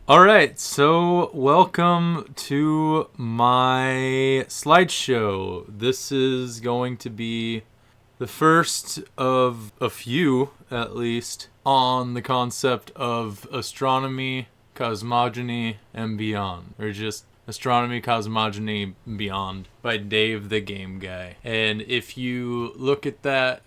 All right, so welcome to my slideshow. This is going to be the first of a few, at least, on the concept of astronomy, cosmogony, and beyond. Or just astronomy, cosmogony, beyond by Dave the Game Guy. And if you look at that,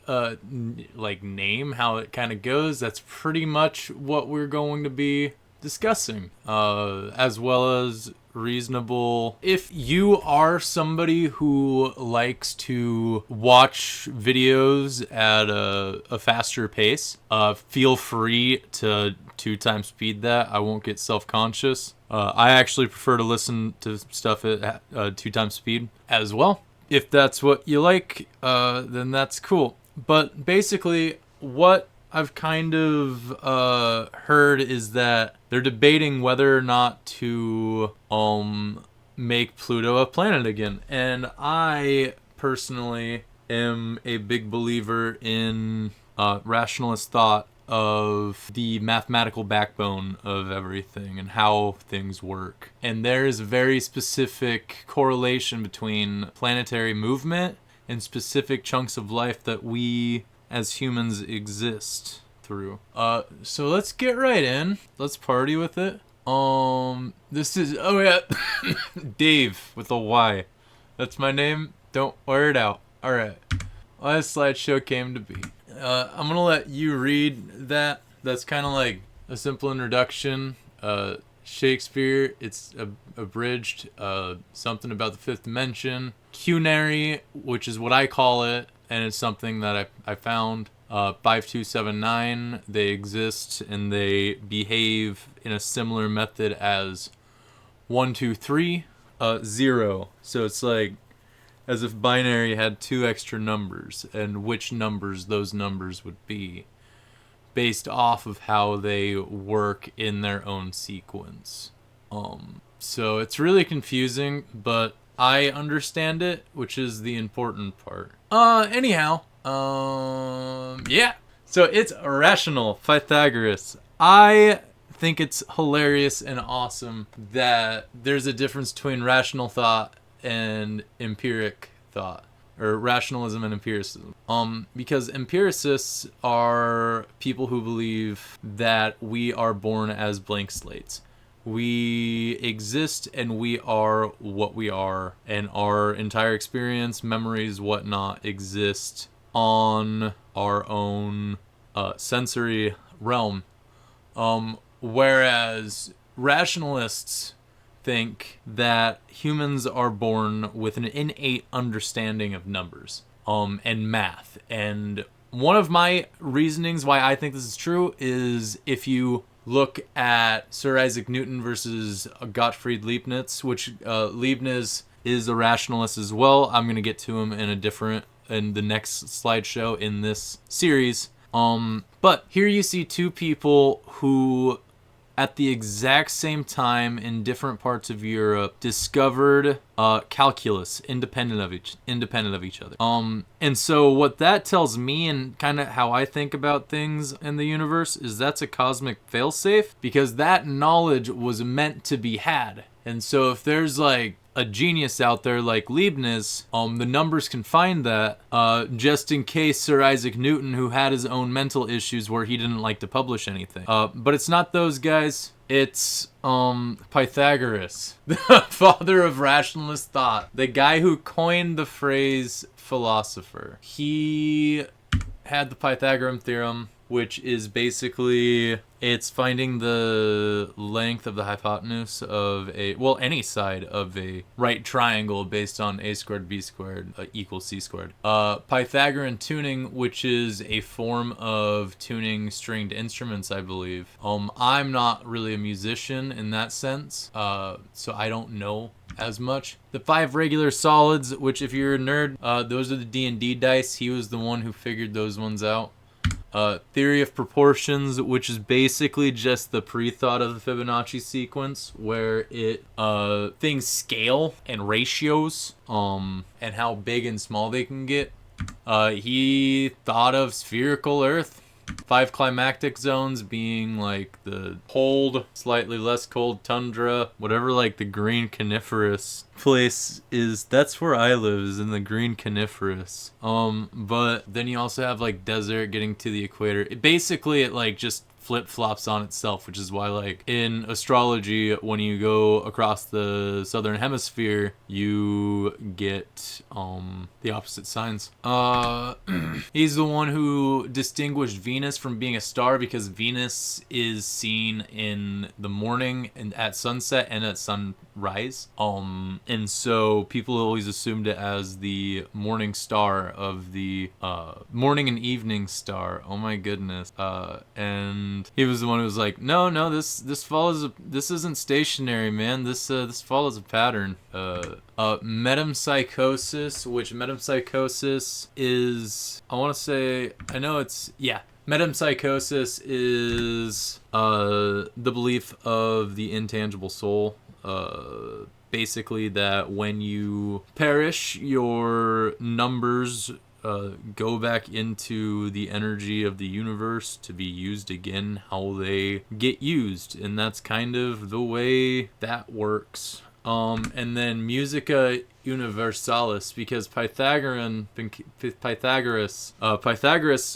name, how it kind of goes, that's pretty much what we're going to be discussing, as well as reasonable. If you are somebody who likes to watch videos at a faster pace, feel free to 2 times speed that. I won't get self-conscious. I actually prefer to listen to stuff at 2 times speed as well. If that's what you like, then that's cool. But basically, what I've kind of heard is that they're debating whether or not to make Pluto a planet again. And I personally am a big believer in rationalist thought of the mathematical backbone of everything and how things work. And there is a very specific correlation between planetary movement and specific chunks of life that we as humans exist through. So let's get right in. Let's party with it. This is, oh yeah, Dave with a Y. That's my name. Don't wear it out. All right. Well, this slideshow came to be. I'm gonna let you read that. That's kind of like a simple introduction. Shakespeare, it's abridged. Something about the fifth dimension. Cunary, which is what I call it, and it's something that I found. 5279, they exist and they behave in a similar method as 123, 0. So it's like as if binary had 2 extra numbers, and which numbers those numbers would be based off of how they work in their own sequence. So it's really confusing, but I understand it, which is the important part. Anyhow, yeah. So it's rational, Pythagoras. I think it's hilarious and awesome that there's a difference between rational thought and empiric thought, or rationalism and empiricism. Because empiricists are people who believe that we are born as blank slates. We exist and we are what we are, and our entire experience, memories, whatnot, exist on our own sensory realm. Whereas rationalists think that humans are born with an innate understanding of numbers and math. And one of my reasonings why I think this is true is if you look at Sir Isaac Newton versus Gottfried Leibniz, which Leibniz is a rationalist as well. I'm going to get to him in the next slideshow in this series. But here you see 2 people who at the exact same time in different parts of Europe discovered calculus independent of each other. And so what that tells me, and kind of how I think about things in the universe, is that's a cosmic failsafe, because that knowledge was meant to be had. And so if there's like a genius out there like Leibniz, the numbers can find that, just in case Sir Isaac Newton, who had his own mental issues where he didn't like to publish anything. But it's not those guys. It's Pythagoras, the father of rationalist thought, the guy who coined the phrase philosopher. He had the Pythagorean theorem, which is basically, it's finding the length of the hypotenuse of any side of a right triangle based on a squared b squared equals c squared. Pythagorean tuning, which is a form of tuning stringed instruments, I believe. I'm not really a musician in that sense, so I don't know as much. The 5 regular solids, which if you're a nerd, those are the D&D dice. He was the one who figured those ones out. Theory of proportions, which is basically just the pre-thought of the Fibonacci sequence, where things scale and ratios, and how big and small they can get. He thought of spherical Earth, 5 climactic zones being like the cold, slightly less cold tundra, whatever like the green coniferous place is. That's where I live, is in the green coniferous. But then you also have like desert getting to the equator. It like just flip-flops on itself, which is why like in astrology, when you go across the southern hemisphere, you get the opposite signs. He's the one who distinguished Venus from being a star, because Venus is seen in the morning and at sunset and at sunrise. And so people always assumed it as the morning star of the morning and evening star. Oh my goodness. And he was the one who was like, no, this follows this isn't stationary, man. This follows a pattern. Metempsychosis, which metempsychosis is, metempsychosis is the belief of the intangible soul. Basically that when you perish, your numbers go back into the energy of the universe to be used again how they get used, and that's kind of the way that works. And then Musica Universalis, because Pythagoras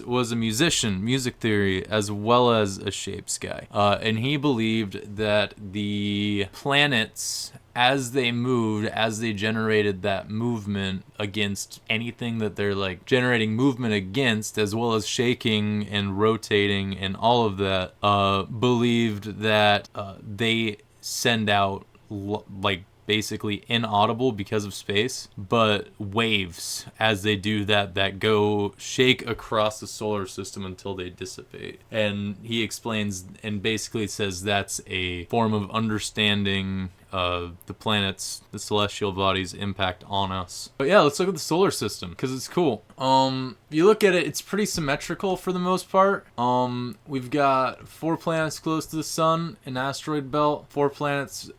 was a musician, music theory, as well as a shapes guy. And he believed that the planets, as they moved, as they generated that movement against anything that they're like generating movement against, as well as shaking and rotating and all of that, believed that they send out like basically inaudible because of space, but waves as they do that go shake across the solar system until they dissipate. And he explains and basically says that's a form of understanding the planets, the celestial bodies' impact on us. But yeah, let's look at the solar system, because it's cool. You look at it, it's pretty symmetrical for the most part. We've got 4 planets close to the sun, an asteroid belt, 4 planets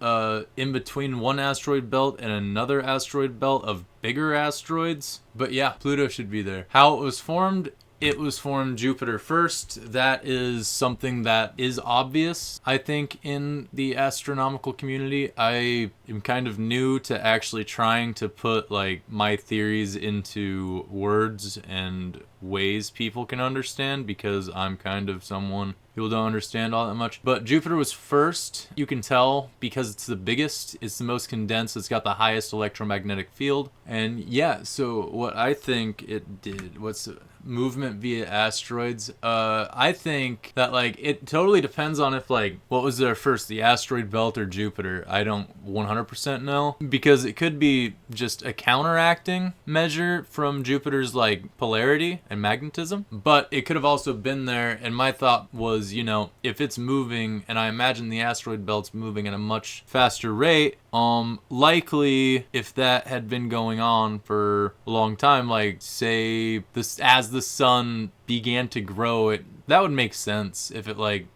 in between one asteroid belt and another asteroid belt of bigger asteroids. But yeah, Pluto should be there. How it was formed? It was formed Jupiter first. That is something that is obvious, I think, in the astronomical community. I am kind of new to actually trying to put like my theories into words and ways people can understand, because I'm kind of someone people don't understand all that much. But Jupiter was first. You can tell because it's the biggest, it's the most condensed, it's got the highest electromagnetic field. And yeah, so what I think it did, movement via asteroids. I think that like it totally depends on if like what was there first, the asteroid belt or Jupiter. I don't 100% know, because it could be just a counteracting measure from Jupiter's like polarity and magnetism, but it could have also been there. And my thought was, you know, if it's moving, and I imagine the asteroid belt's moving at a much faster rate, likely if that had been going on for a long time, like say this, as the sun began to grow, that would make sense if it like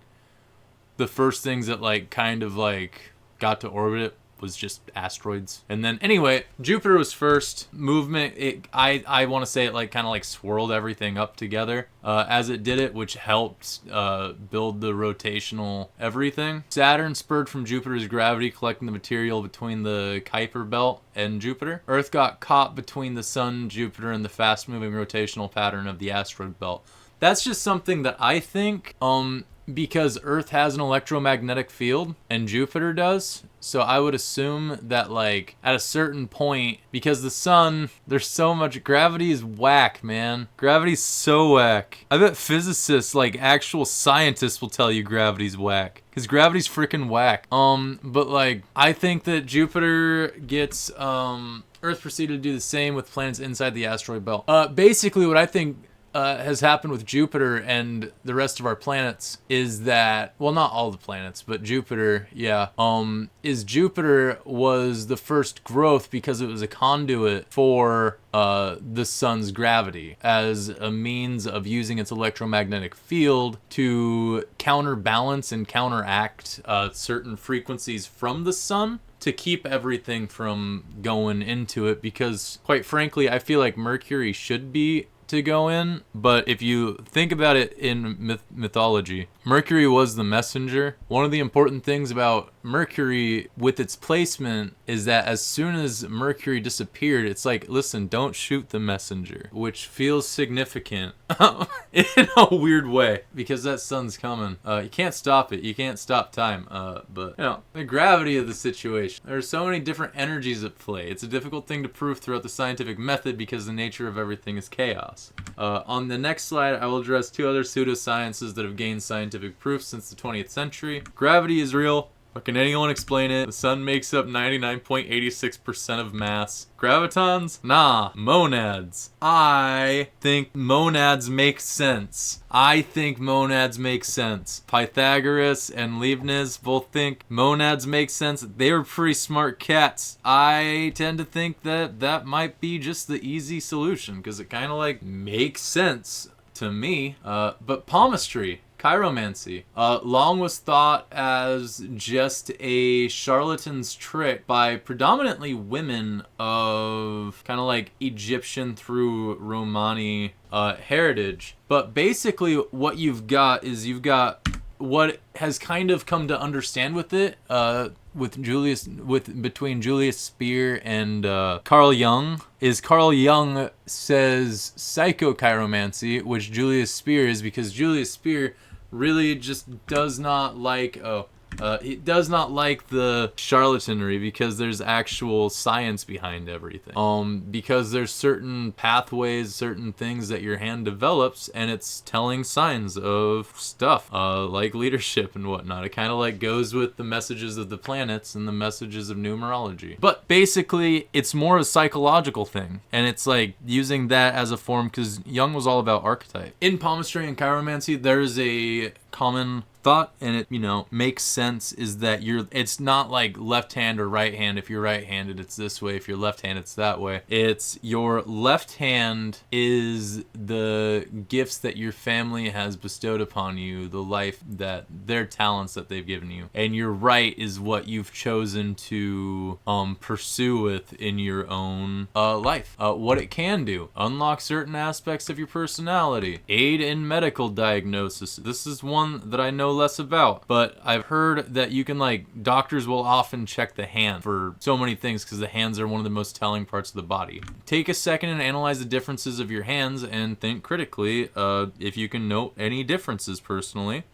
the first things that like kind of like got to orbit it was just asteroids. And then anyway, Jupiter was first. Movement, I want to say it like kind of like swirled everything up together as it did it, which helped build the rotational everything. Saturn spurred from Jupiter's gravity, collecting the material between the Kuiper belt and Jupiter. Earth got caught between the sun, Jupiter, and the fast-moving rotational pattern of the asteroid belt. That's just something that I think, because Earth has an electromagnetic field and Jupiter does. So I would assume that like at a certain point, because the sun, there's so much, gravity is whack, man. Gravity's so whack. I bet physicists, like actual scientists, will tell you gravity's whack, because gravity's freaking whack. But like I think that Jupiter gets Earth proceeded to do the same with planets inside the asteroid belt. Basically what I think has happened with Jupiter and the rest of our planets is that, well, not all the planets, but Jupiter, yeah, is Jupiter was the first growth because it was a conduit for the sun's gravity as a means of using its electromagnetic field to counterbalance and counteract certain frequencies from the sun, to keep everything from going into it. Because quite frankly, I feel like Mercury should be to go in, but if you think about it in mythology, Mercury was the messenger. One of the important things about Mercury with its placement is that as soon as Mercury disappeared, it's like, listen, don't shoot the messenger, which feels significant in a weird way because that sun's coming. You can't stop it. You can't stop time. But the gravity of the situation. There are so many different energies at play. It's a difficult thing to prove throughout the scientific method because the nature of everything is chaos. On the next slide, I will address two other pseudosciences that have gained scientific proof since the 20th century. Gravity is real. But can anyone explain it? The sun makes up 99.86% of mass. Gravitons? Nah. Monads. I think monads make sense. Pythagoras and Leibniz both think monads make sense. They were pretty smart cats. I tend to think that that might be just the easy solution because it kind of like makes sense to me. But palmistry. Chiromancy long was thought as just a charlatan's trick by predominantly women of kind of like Egyptian through Romani heritage. But basically what you've got what has kind of come to understand with it between Julius Speer and Carl Jung is Carl Jung says psychochiromancy, which Julius Speer is because Julius Speer really just does not like he does not like the charlatanry because there's actual science behind everything. Because there's certain pathways, certain things that your hand develops, and it's telling signs of stuff, like leadership and whatnot. It kind of like goes with the messages of the planets and the messages of numerology. But basically, it's more of a psychological thing, and it's like using that as a form because Jung was all about archetype. In palmistry and chiromancy, there's a common thought, and it makes sense, is that it's not like left hand or right hand. If you're right-handed, it's this way. If you're left-handed, it's that way. It's your left hand is the gifts that your family has bestowed upon you, the life that their talents that they've given you, and your right is what you've chosen to pursue with in your own life. What it can do: unlock certain aspects of your personality, aid in medical diagnosis. This is one that I know less about, but I've heard that you can doctors will often check the hand for so many things because the hands are one of the most telling parts of the body. Take a second and analyze the differences of your hands and think critically if you can note any differences personally.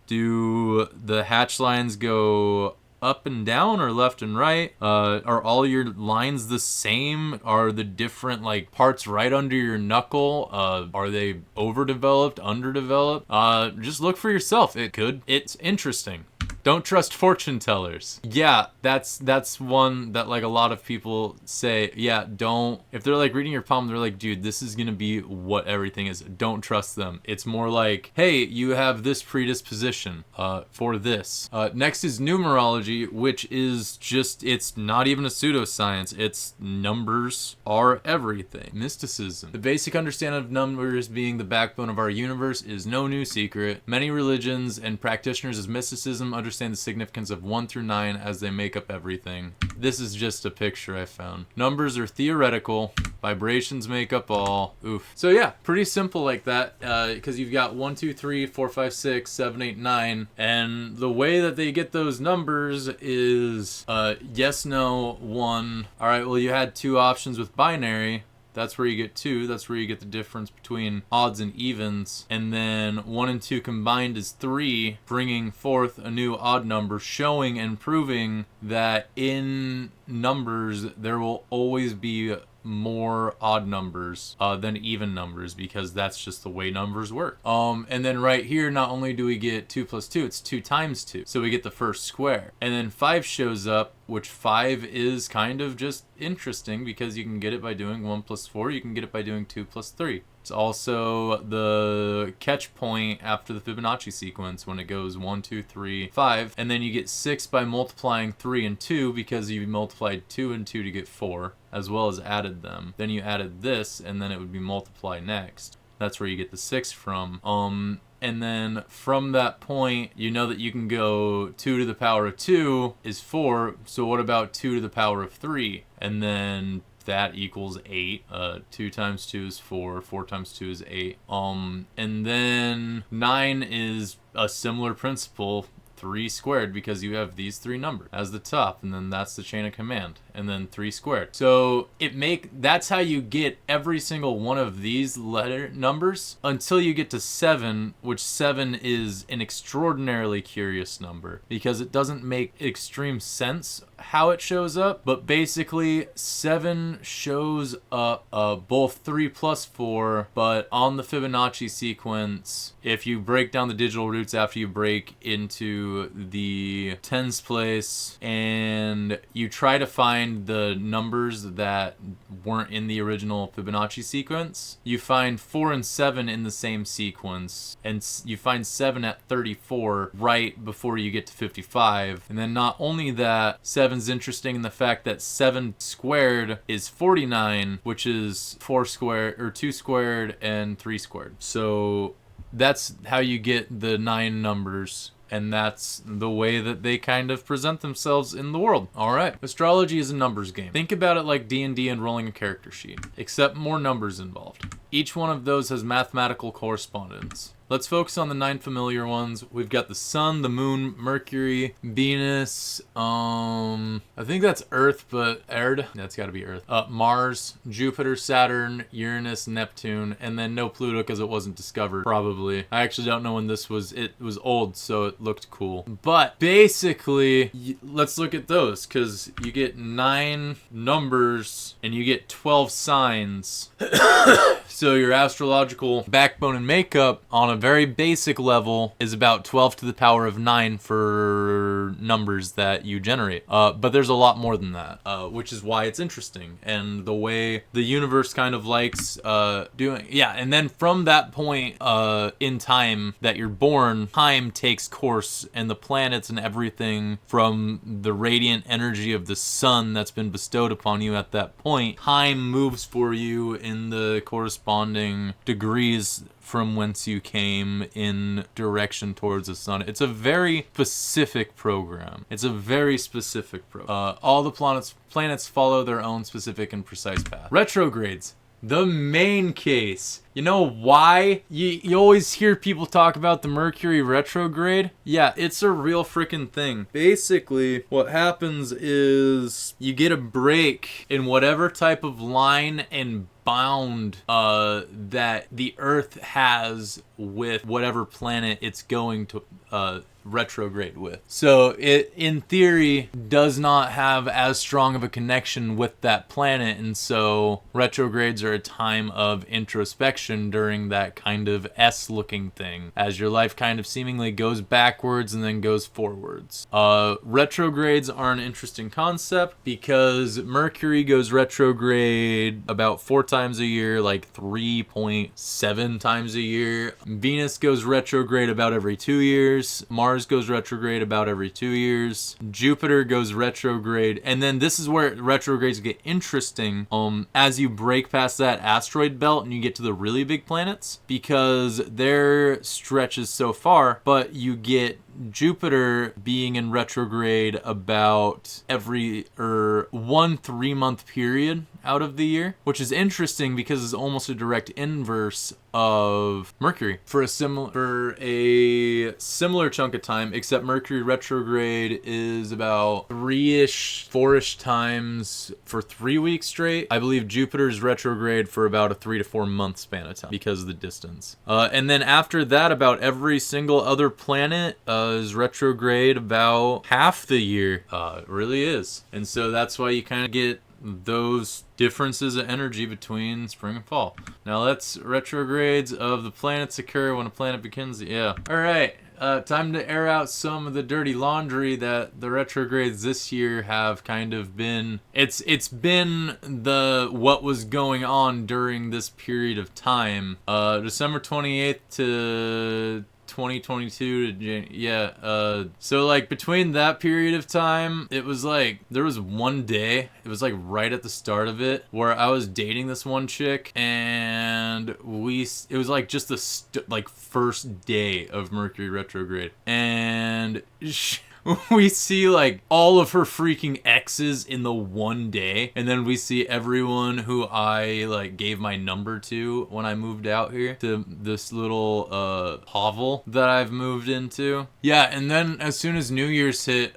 Do the hatch lines go up and down or left and right? Are all your lines the same? Are the different parts right under your knuckle, are they overdeveloped, underdeveloped? Just look for yourself. It's interesting. Don't trust fortune tellers. Yeah, that's one that a lot of people say, don't. If they're reading your palm, they're like, dude, this is gonna be what everything is. Don't trust them. It's more like, hey, you have this predisposition for this. Next is numerology, which is just, it's not even a pseudoscience. It's numbers are everything. Mysticism. The basic understanding of numbers being the backbone of our universe is no new secret. Many religions and practitioners of mysticism understand the significance of 1 through 9 as they make up everything. This is just a picture I found. Numbers are theoretical. Vibrations make up all. Oof. So yeah, pretty simple like that, because you've got 1, 2, 3, 4, 5, 6, 7, 8, 9, and the way that they get those numbers is yes, no, 1. All right, well, you had 2 options with binary. That's where you get 2. That's where you get the difference between odds and evens. And then 1 and 2 combined is 3, bringing forth a new odd number, showing and proving that in numbers there will always be more odd numbers than even numbers, because that's just the way numbers work. And then right here, not only do we get 2 plus 2, it's 2 times 2. So we get the first square. And then 5 shows up, which 5 is kind of just interesting because you can get it by doing 1 plus 4. You can get it by doing 2 plus 3. It's also the catch point after the Fibonacci sequence when it goes 1, 2, 3, 5. And then you get 6 by multiplying 3 and 2 because you multiplied 2 and 2 to get 4, as well as added them. Then you added this, and then it would be multiply next. That's where you get the 6 from. And then from that point, you know that you can go 2 to the power of 2 is 4. So what about 2 to the power of 3? And then that equals 8. 2 times 2 is 4. 4 times 2 is 8. And then 9 is a similar principle. 3 squared, because you have these 3 numbers as the top, and then that's the chain of command, and then 3 squared. So that's how you get every single one of these letter numbers until you get to 7, which 7 is an extraordinarily curious number because it doesn't make extreme sense how it shows up, but basically 7 shows up both 3 plus 4, but on the Fibonacci sequence, if you break down the digital roots after you break into the tens place and you try to find the numbers that weren't in the original Fibonacci sequence, you find 4 and 7 in the same sequence, and you find 7 at 34 right before you get to 55. And then not only that, 7's interesting in the fact that 7 squared is 49, which is 4 squared, or 2 squared and 3 squared. So that's how you get the 9 numbers. And that's the way that they kind of present themselves in the world. All right. Astrology is a numbers game. Think about it like D&D and rolling a character sheet, except more numbers involved. Each one of those has mathematical correspondence. Let's focus on the 9 familiar ones. We've got the Sun, the Moon, Mercury, Venus, I think that's Earth, but Erd, that's gotta be Earth. Mars, Jupiter, Saturn, Uranus, Neptune, and then no Pluto because it wasn't discovered, probably. I actually don't know when this was. It was old, so it looked cool. But basically, let's look at those, because you get 9 numbers and you get 12 signs. So your astrological backbone and makeup on a very basic level is about 12 to the power of 9 for numbers that you generate. But there's a lot more than that, which is why it's interesting. And the way the universe kind of likes doing. Yeah, and then from that point in time that you're born, time takes course, and the planets and everything from the radiant energy of the sun that's been bestowed upon you at that point, time moves for you in the corresponding degrees from whence you came in direction towards the sun. It's a very specific program. All the planets follow their own specific and precise path. Retrogrades. The main case. You know why? You always hear people talk about the Mercury retrograde. Yeah, it's a real freaking thing. Basically, what happens is you get a break in whatever type of line and bound that the Earth has with whatever planet it's going to retrograde with. So it, in theory, does not have as strong of a connection with that planet, and so retrogrades are a time of introspection during that kind of S-looking thing, as your life kind of seemingly goes backwards and then goes forwards. Retrogrades are an interesting concept because Mercury goes retrograde about 4 times a year, like 3.7 times a year. Venus goes retrograde about every 2 years. Mars goes retrograde about every 2 years. Jupiter goes retrograde, and then this is where retrogrades get interesting as you break past that asteroid belt and you get to the really big planets, because their stretch is so far, but you get Jupiter being in retrograde about every 1 3-month period out of the year, which is interesting because it's almost a direct inverse of Mercury for a similar chunk of time, except Mercury retrograde is about 3-ish, 4-ish times for 3 weeks straight. I believe Jupiter's retrograde for about a 3 to 4 month span of time because of the distance. And then after that, about every single other planet is retrograde about half the year. It really is. And so that's why you kind of get those differences of energy between spring and fall. Now let's retrogrades of the planets occur when a planet begins. Yeah. All right. Time to air out some of the dirty laundry that the retrogrades this year have kind of been. It's been what was going on during this period of time. December 28th to 2022 to so like between that period of time, it was like there was one day, it was like right at the start of it, where I was dating this one chick, and it was like just the first day of Mercury retrograde, and we see like all of her freaking exes in the one day, and then we see everyone who I like gave my number to when I moved out here to this little hovel that I've moved into. Yeah, and then as soon as New Year's hit,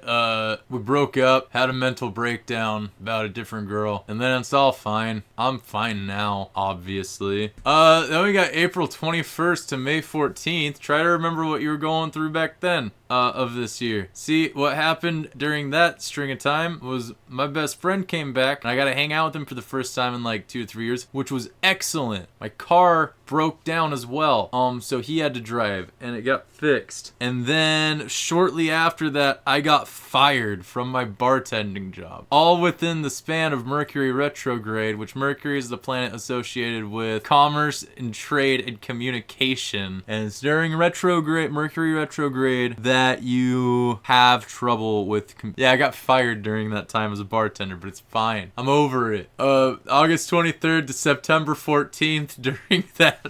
we broke up, had a mental breakdown about a different girl, and then it's all fine. I'm fine now, obviously. Then we got April 21st to May 14th. Try to remember what you were going through back then. Of this year. See, what happened during that string of time was my best friend came back and I got to hang out with him for the first time in like 2 or 3 years, which was excellent. My car broke down as well. So he had to drive and it got fixed. And then shortly after that, I got fired from my bartending job. All within the span of Mercury retrograde, which Mercury is the planet associated with commerce and trade and communication. And it's during Mercury retrograde that you have trouble with I got fired during that time as a bartender, but it's fine. I'm over it. August 23rd to September 14th, during that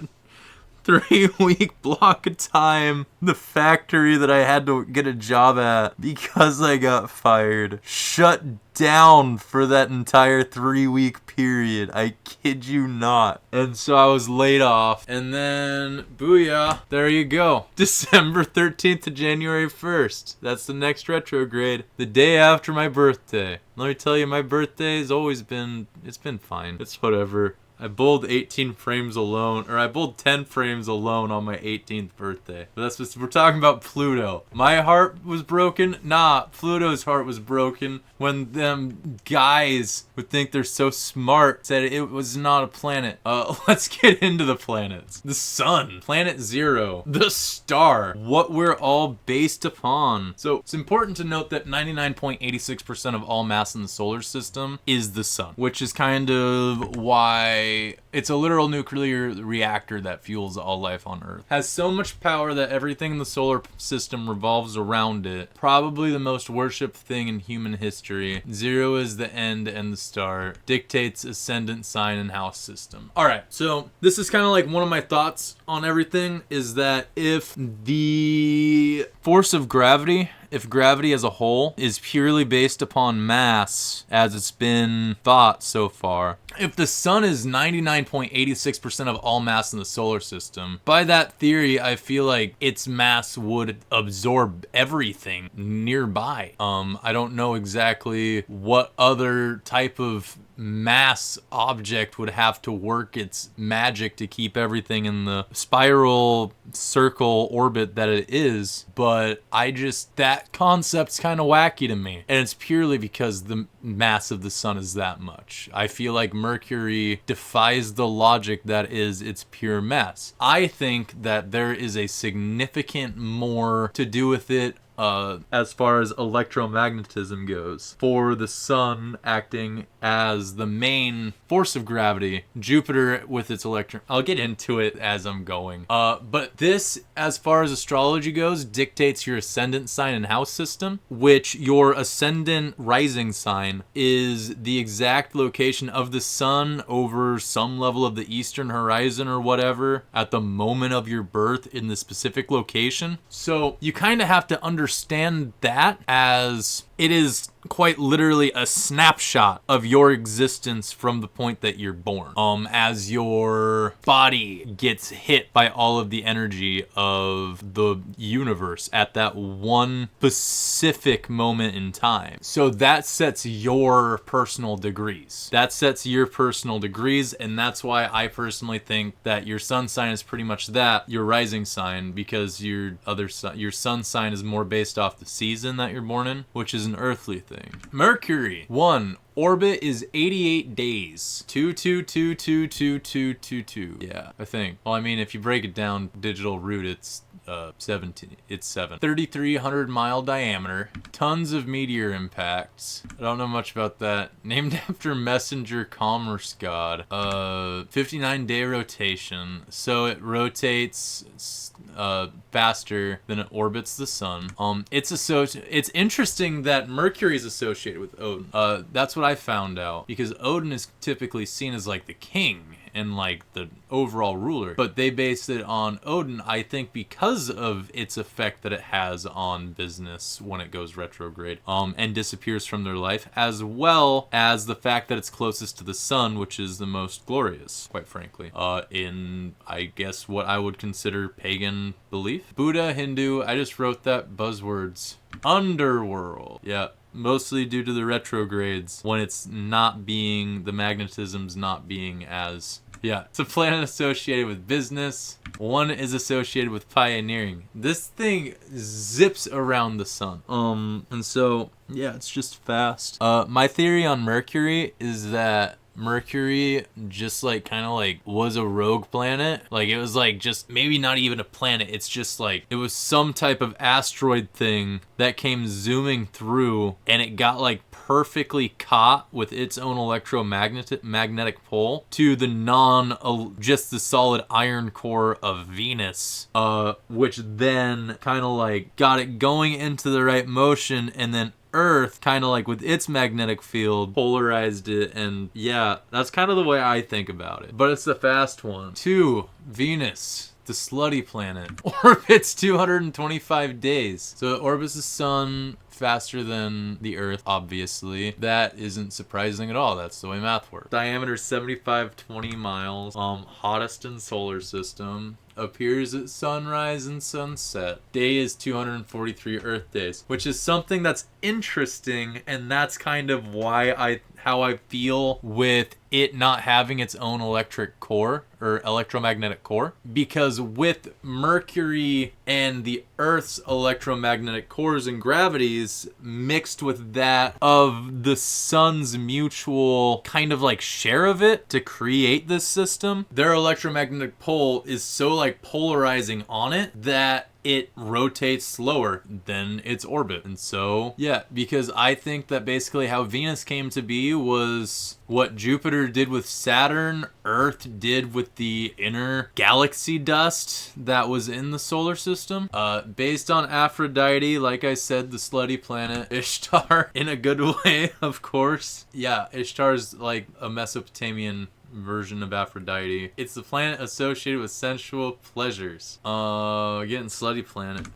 3-week block of time, the factory that I had to get a job at because I got fired shut down for that entire 3-week period. I kid you not. And so I was laid off. And then, booyah, there you go. December 13th to January 1st. That's the next retrograde. The day after my birthday. Let me tell you, my birthday has always been, it's been fine. It's whatever. I bowled 18 frames alone, or I bowled 10 frames alone on my 18th birthday. But that's just, we're talking about Pluto. My heart was broken? Nah, Pluto's heart was broken when them guys who think they're so smart said it was not a planet. Let's get into the planets. The sun, planet 0, the star, what we're all based upon. So it's important to note that 99.86% of all mass in the solar system is the sun, which is kind of why it's a literal nuclear reactor that fuels all life on Earth. Has so much power that everything in the solar system revolves around it. Probably the most worshipped thing in human history. 0 is the end and the start. Dictates ascendant sign and house system. Alright, so this is kind of like one of my thoughts on everything, is that if the force of gravity, if gravity as a whole is purely based upon mass, as it's been thought so far, if the sun is 99.86% of all mass in the solar system, by that theory, I feel like its mass would absorb everything nearby. I don't know exactly what other type of mass object would have to work its magic to keep everything in the spiral circle orbit that it is, but that concept's kind of wacky to me, and it's purely because the mass of the sun is that much. I feel like Mercury defies the logic that is its pure mass. I think that there is a significant more to do with it as far as electromagnetism goes. For the sun acting as the main force of gravity, Jupiter with its I'll get into it as I'm going. But this, as far as astrology goes, dictates your ascendant sign and house system, which your ascendant rising sign is the exact location of the sun over some level of the eastern horizon or whatever at the moment of your birth in the specific location. So you kind of have to understand that as it is quite literally a snapshot of your existence from the point that you're born. As your body gets hit by all of the energy of the universe at that one specific moment in time. So that sets your personal degrees. And that's why I personally think that your sun sign is pretty much that, your rising sign, because your sun sign is more based off the season that you're born in, which is an earthly thing. Mercury, 1. Orbit is 88 days. 2222222. Yeah, I think. Well, I mean, if you break it down digital root, it's 17. It's 7. 3,300 mile diameter. Tons of meteor impacts. I don't know much about that. Named after messenger commerce god. 59-day rotation. So it rotates faster than it orbits the sun. It's interesting that Mercury is associated with Odin. That's what I found out, because Odin is typically seen as like the king and like the overall ruler, but they based it on Odin, I think, because of its effect that it has on business when it goes retrograde, and disappears from their life, as well as the fact that it's closest to the sun, which is the most glorious, quite frankly, in, I guess, what I would consider pagan belief. Buddha, Hindu, I just wrote that buzzwords. Underworld. Yeah. Mostly due to the retrogrades, when it's not being, the magnetism's not being as... Yeah, it's a planet associated with business. One is associated with pioneering. This thing zips around the sun. And so, yeah, it's just fast. My theory on Mercury is that Mercury just like kind of like was a rogue planet. Like it was like just maybe not even a planet. It's just like it was some type of asteroid thing that came zooming through, and it got like perfectly caught with its own magnetic pole to the just the solid iron core of Venus, which then kind of like got it going into the right motion, and then Earth kind of like with its magnetic field polarized it. And yeah, that's kind of the way I think about it, but it's the fast one. 2, Venus, the slutty planet, orbits 225 days, so it orbits the sun faster than the Earth, obviously. That isn't surprising at all. That's the way math works. Diameter 7520 miles. Hottest in solar system. Appears at sunrise and sunset. Day is 243 Earth days, which is something that's interesting, and that's kind of why how I feel with it not having its own electric core or electromagnetic core, because with Mercury and the Earth's electromagnetic cores and gravities mixed with that of the sun's mutual kind of like share of it to create this system, their electromagnetic pole is so like polarizing on it that it rotates slower than its orbit. And so, yeah, because I think that basically how Venus came to be was what Jupiter did with Saturn, Earth did with the inner galaxy dust that was in the solar system. Based on Aphrodite, like I said, the slutty planet, Ishtar, in a good way, of course. Yeah, Ishtar's like a Mesopotamian version of Aphrodite. It's the planet associated with sensual pleasures. Getting slutty planet.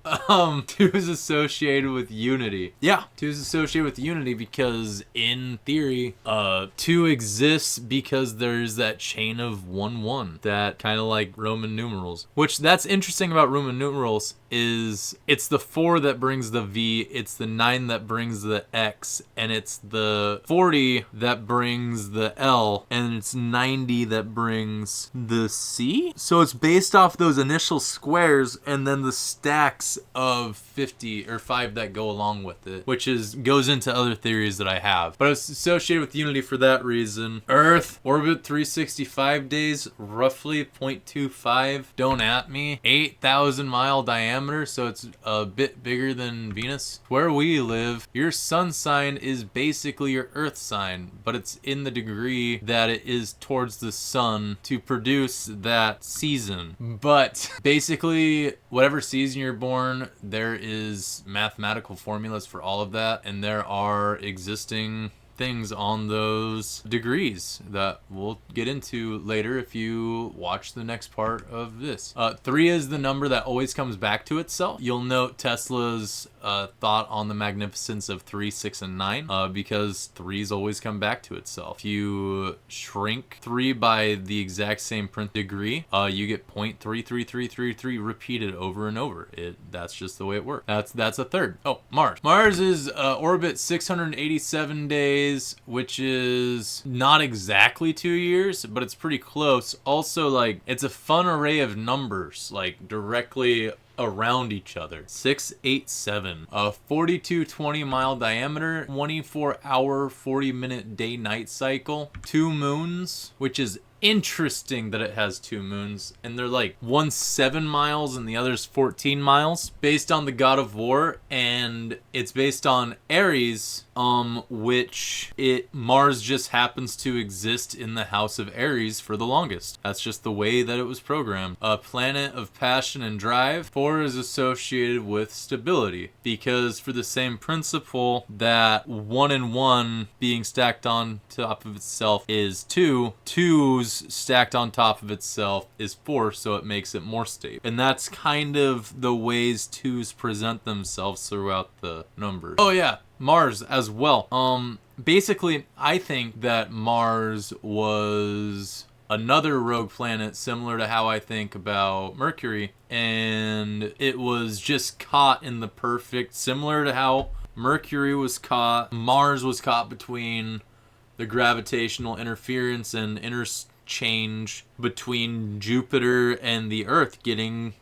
2 is associated with unity. Yeah, 2 is associated with unity because in theory, 2 exists because there's that chain of 1-1, that kind of like Roman numerals. Which that's interesting about Roman numerals is it's the 4 that brings the V, it's the 9 that brings the X, and it's the 40 that brings the L, and it's 90 that brings the C. So it's based off those initial squares and then the stacks of 50 or 5 that go along with it, which goes into other theories that I have. But it's associated with unity for that reason. Earth, orbit 365 days, roughly 0.25. Don't at me. 8,000 mile diameter, so it's a bit bigger than Venus. Where we live, your sun sign is basically your Earth sign, but it's in the degree that it is towards the sun to produce that season. But basically, whatever season you're born, there is mathematical formulas for all of that, and there are existing things on those degrees that we'll get into later if you watch the next part of this. 3 is the number that always comes back to itself. You'll note Tesla's thought on the magnificence of 3, 6, and 9 because 3's always come back to itself. If you shrink 3 by the exact same degree, you get 0.33333 repeated over and over. That's just the way it works. That's a third. Oh, Mars. Mars is orbit 687 days, which is not exactly 2 years, but it's pretty close. Also, like, it's a fun array of numbers, like directly around each other. 687, a 4220 mile diameter, 24-hour 40-minute day-night cycle, 2 moons, which is interesting that it has 2 moons, and they're like one's 7 miles and the other's 14 miles, based on the god of war, and it's based on Aries, which Mars just happens to exist in the house of Aries for the longest. That's just the way that it was programmed. A planet of passion and drive. 4 is associated with stability, because for the same principle that 1 and 1 being stacked on top of itself is 2, 2's 2's stacked on top of itself is 4, so it makes it more stable. And that's kind of the ways 2's present themselves throughout the numbers. Oh yeah, Mars as well. Basically, I think that Mars was another rogue planet similar to how I think about Mercury, and it was just caught in the perfect, similar to how Mercury was caught, Mars was caught between the gravitational interference and interchange between Jupiter and the Earth getting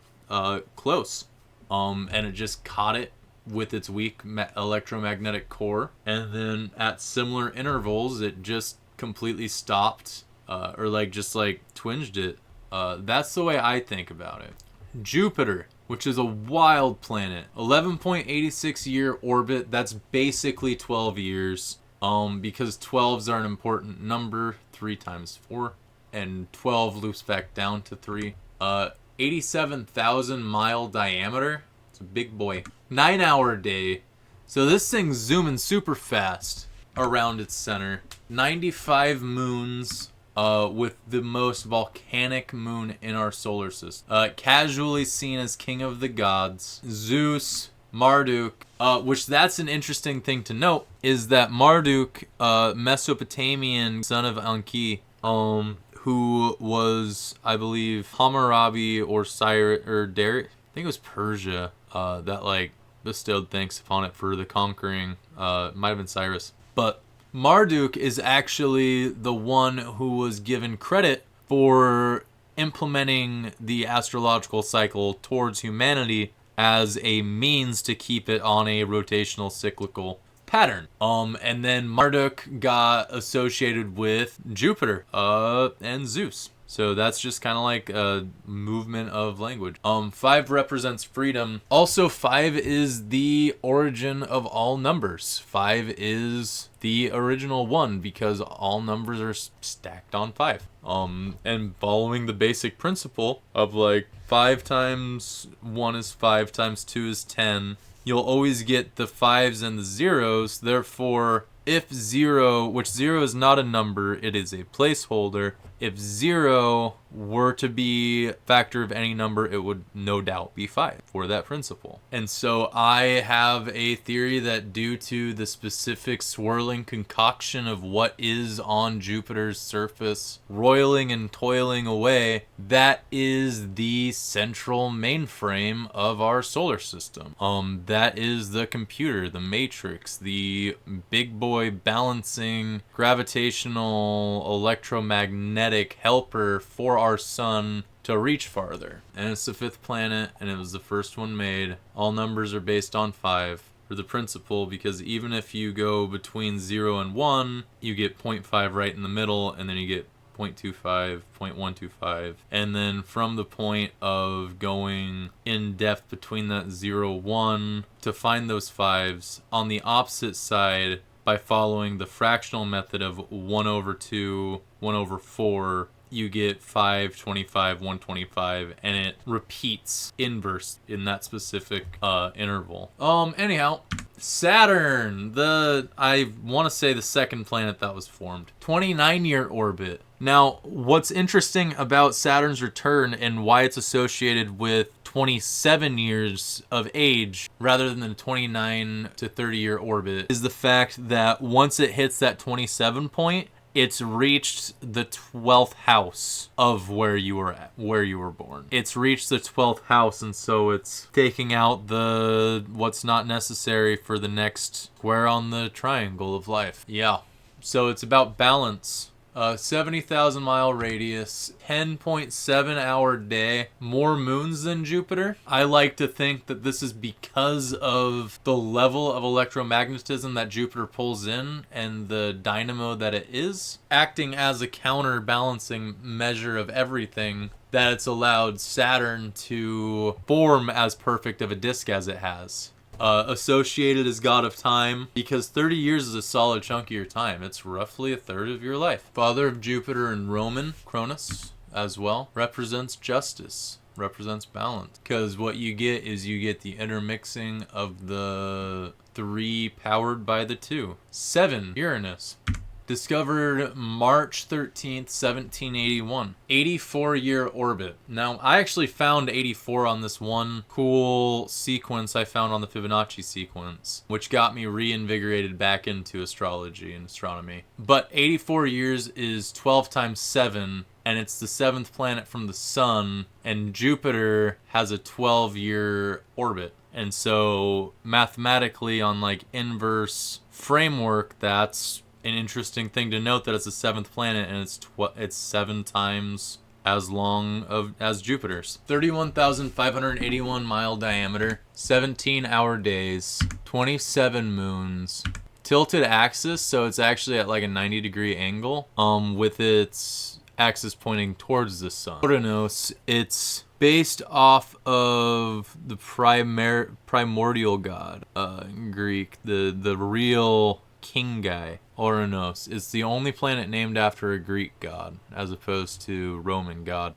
close. And it just caught it with its weak electromagnetic core, and then at similar intervals it just completely stopped, or just twinged it. That's the way I think about it. Jupiter, which is a wild planet, 11.86 year orbit. That's basically 12 years, because 12s are an important number, 3 times 4, and 12 loops back down to 3. 87,000 mile diameter. It's a big boy. 9-hour day. So this thing's zooming super fast around its center. 95 moons, with the most volcanic moon in our solar system. Casually seen as king of the gods. Zeus, Marduk, which that's an interesting thing to note, is that Marduk, Mesopotamian son of Anki, who was, I believe, Hammurabi or Cyrus, or Darius, I think it was Persia, that bestowed thanks upon it for the conquering. It might have been Cyrus. But Marduk is actually the one who was given credit for implementing the astrological cycle towards humanity as a means to keep it on a rotational cyclical pattern. And then Marduk got associated with Jupiter, and Zeus. So that's just kind of like a movement of language. 5 represents freedom. Also, 5 is the origin of all numbers. 5 is the original 1 because all numbers are stacked on 5. And following the basic principle of 5 times 1 is 5 times 2 is 10. You'll always get the 5s and the 0s. Therefore, if 0, which 0 is not a number, it is a placeholder. If 0 were to be a factor of any number, it would no doubt be 5 for that principle. And so I have a theory that due to the specific swirling concoction of what is on Jupiter's surface, roiling and toiling away, that is the central mainframe of our solar system. That is the computer, the matrix, the big boy balancing gravitational electromagnetic helper for our sun to reach farther. And it's the 5th planet, and it was the first one made. All numbers are based on 5 for the principle, because even if you go between 0 and 1, you get 0.5 right in the middle, and then you get 0.25, 0.125, and then from the point of going in depth between that 0, 1 to find those 5s on the opposite side by following the fractional method of 1 over 2, 1 over 4, you get 5, 25, 125, and it repeats inverse in that specific interval. Anyhow, Saturn, I want to say the second planet that was formed. 29-year orbit. Now, what's interesting about Saturn's return and why it's associated with 27 years of age rather than the 29 to 30-year orbit is the fact that once it hits that 27 point, it's reached the 12th house of where you were born. It's reached the 12th house, and so it's taking out what's not necessary for the next square on the triangle of life. Yeah. So it's about balance. 70,000 mile radius, 10.7 hour day, more moons than Jupiter. I like to think that this is because of the level of electromagnetism that Jupiter pulls in and the dynamo that it is, acting as a counterbalancing measure of everything, that it's allowed Saturn to form as perfect of a disk as it has. Associated as god of time, because 30 years is a solid chunk of your time. It's roughly a third of your life. Father of Jupiter and Roman, Cronus, as well, represents justice, represents balance. Because what you get is you get the intermixing of the 3 powered by the 2. 7, Uranus. Discovered March 13th, 1781. 84-year orbit. Now, I actually found 84 on this one cool sequence I found on the Fibonacci sequence, which got me reinvigorated back into astrology and astronomy. But 84 years is 12 times 7, and it's the 7th planet from the sun, and Jupiter has a 12-year orbit. And so, mathematically, on like inverse framework, that's an interesting thing to note, that it's the 7th planet and it's 7 times as long as Jupiter's. 31,581 mile diameter, 17-hour days, 27 moons, tilted axis, so it's actually at like a 90-degree angle, with its axis pointing towards the sun. Uranus, it's based off of the primordial god, Greek, the real king guy. Uranus. It's the only planet named after a Greek god as opposed to Roman god.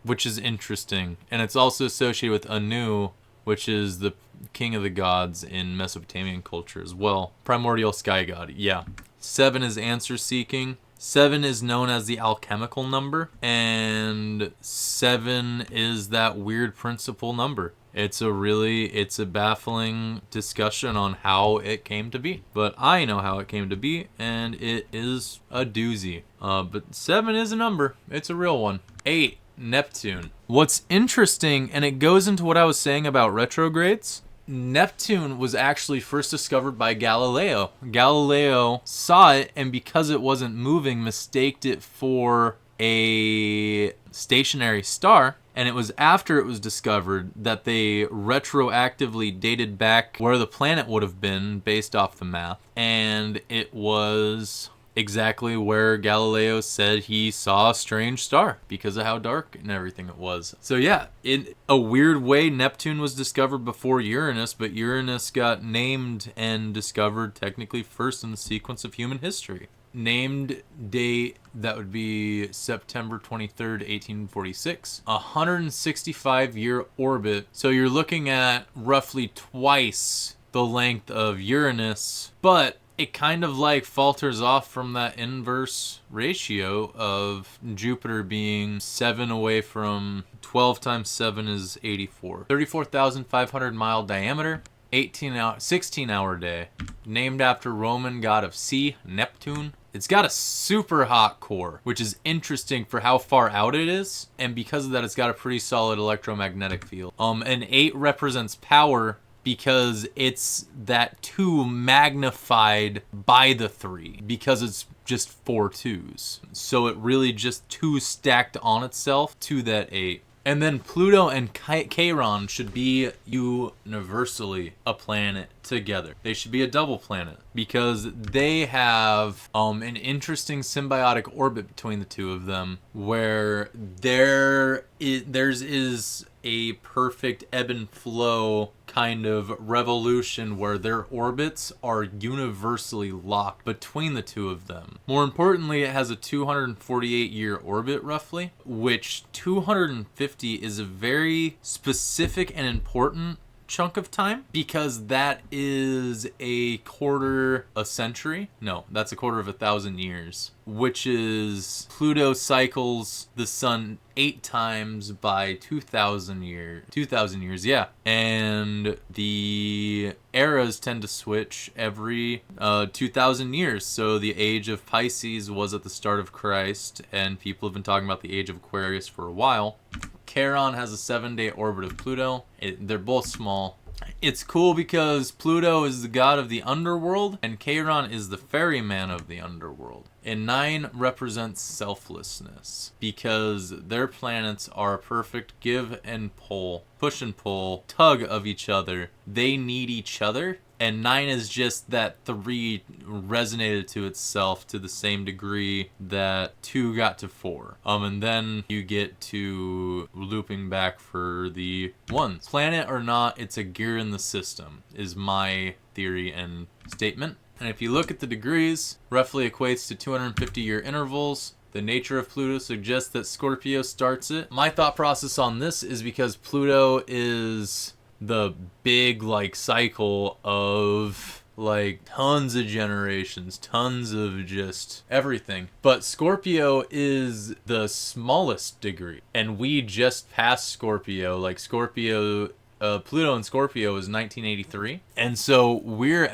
Which is interesting. And it's also associated with Anu, which is the king of the gods in Mesopotamian culture as well. Primordial sky god, yeah. 7 is answer seeking. 7 is known as the alchemical number, and 7 is that weird principal number. It's a baffling discussion on how it came to be. But I know how it came to be, and it is a doozy. But 7 is a number. It's a real one. 8, Neptune. What's interesting, and it goes into what I was saying about retrogrades, Neptune was actually first discovered by Galileo. Galileo saw it, and because it wasn't moving, mistaked it for a stationary star. And it was after it was discovered that they retroactively dated back where the planet would have been based off the math. And it was exactly where Galileo said he saw a strange star because of how dark and everything it was. So yeah, in a weird way, Neptune was discovered before Uranus, but Uranus got named and discovered technically first in the sequence of human history. Named date, that would be September 23rd, 1846. 165-year orbit. So you're looking at roughly twice the length of Uranus, but it kind of like falters off from that inverse ratio of Jupiter being 7 away from 12 times 7 is 84. 34,500 mile diameter. 16-hour day, named after Roman god of sea, Neptune. It's got a super hot core, which is interesting for how far out it is, and because of that, it's got a pretty solid electromagnetic field. And 8 represents power because it's that 2 magnified by the 3, because it's just 4 2s. So it really just 2 stacked on itself to that 8. And then Pluto and Chiron should be universally a planet together. They should be a double planet because they have an interesting symbiotic orbit between the two of them, where theirs is a perfect ebb and flow kind of revolution where their orbits are universally locked between the two of them. More importantly, it has a 248-year orbit roughly, which 250 is a very specific and important chunk of time because that is a quarter a century. No, that's a quarter of 1,000 years, which is Pluto cycles the sun 8 times by 2,000 years, yeah. And the eras tend to switch every 2,000 years. So the age of Pisces was at the start of Christ, and people have been talking about the age of Aquarius for a while. Charon has a 7-day orbit of Pluto. They're both small. It's cool because Pluto is the god of the underworld and Chiron is the ferryman of the underworld. And 9 represents selflessness because their planets are a perfect give and pull, push and pull, tug of each other. They need each other. And 9 is just that 3 resonated to itself to the same degree that 2 got to 4. And then you get to looping back for the 1s. Planet or not, it's a gear in the system, is my theory and statement. And if you look at the degrees, roughly equates to 250-year intervals. The nature of Pluto suggests that Scorpio starts it. My thought process on this is because Pluto is the big cycle of like tons of generations, tons of just everything. But Scorpio is the smallest degree, and we just passed Scorpio. Like Scorpio, Pluto in Scorpio is 1983, and so we're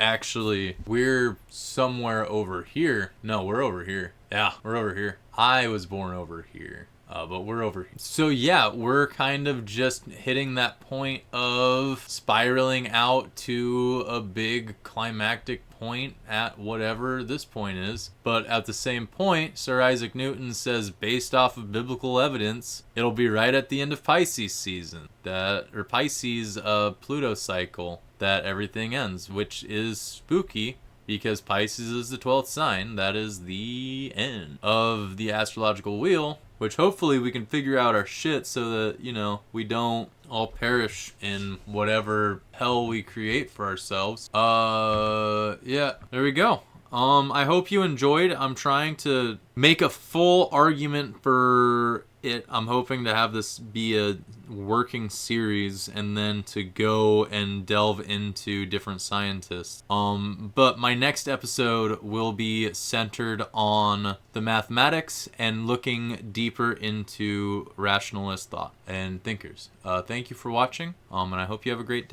somewhere over here. No, we're over here. Yeah, we're over here. I was born over here. But we're over here. So yeah, we're kind of just hitting that point of spiraling out to a big climactic point at whatever this point is. But at the same point, Sir Isaac Newton says, based off of biblical evidence, it'll be right at the end of Pisces season, or Pisces Pluto cycle, that everything ends, which is spooky. Because Pisces is the 12th sign, that is the end of the astrological wheel, which hopefully we can figure out our shit so that, you know, we don't all perish in whatever hell we create for ourselves. Yeah, there we go. I hope you enjoyed. I'm trying to make a full argument for it. I'm hoping to have this be a working series and then to go and delve into different scientists. But my next episode will be centered on the mathematics and looking deeper into rationalist thought and thinkers. Thank you for watching, and I hope you have a great day.